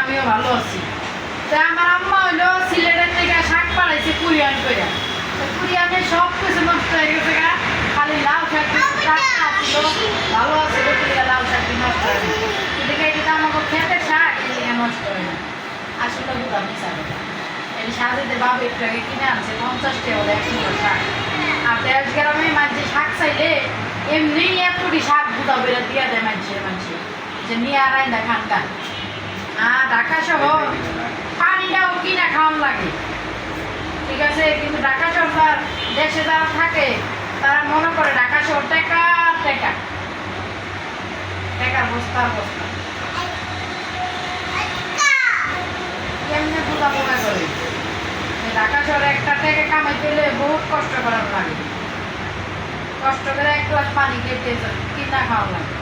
আমিও ভালো আছি। তা আমার আম্মা হইলো সিলেটের থেকে শাক পাড়াইছে কুরিয়ান করে, কুরিয়ানে সব কিছু নষ্ট হয়ে গেছে গা, খালি লাউ শাক ছিল ভালো আছে, লাউ শাক নষ্ট হয়ে গেছে। এদিকে এটা আমাকে খেতে শাক এদিকে নষ্ট হয়ে যায়। আসলে দুটা মিশা কথা। এই সাজেতে বাবু একটু আগে কিনে আনছে 50 টাকা বলে 100 শাক। আর 10 গ্রামে মাঝে শাক চাইলে এমনি এতটি শাক গুঁড়া বেড়ে দিয়ে দেয় মানুষের যে নিয়ে আর আইনা খানটা। আর ঢাকা শহর পানিটাও কিনা খাওয়ান লাগে, ঠিক আছে, কিন্তু ঢাকা শহর দেশে যারা থাকে তারা মনে করে ঢাকা শহর টেকার বস্তার বস্তা। কেমনে বোঝা বোঝা করে ঢাকা শহরে একটা টাকা কামাইতে হলে বহুত কষ্ট করার লাগে, কষ্ট করে 1 গ্লাস পানি কেটে কিনা খাওয়া লাগে।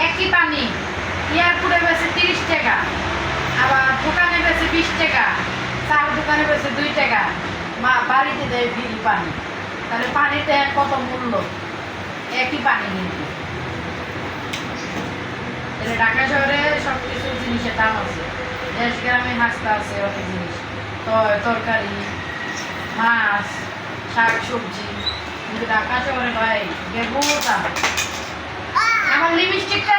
একই পানি এয়ারপোর্টে বেছে 30 টাকা, আবার দোকানে বেছে 20 টাকা, চার দোকানে বেছে 2 টাকা, মা বাড়িতে দেয় ফ্রি পানি। তাহলে পানিতে কত মূল্য, একই পানি কিন্তু। ঢাকা শহরে সব কিছু জিনিসের দাম আছে, দেশ গ্রামে হাসতা আছে অনেক জিনিস, তরকারি, মাছ, শাক সবজি, কিন্তু ঢাকা শহরে ভাই বেগুন দাম। আমার লিপস্টিকটা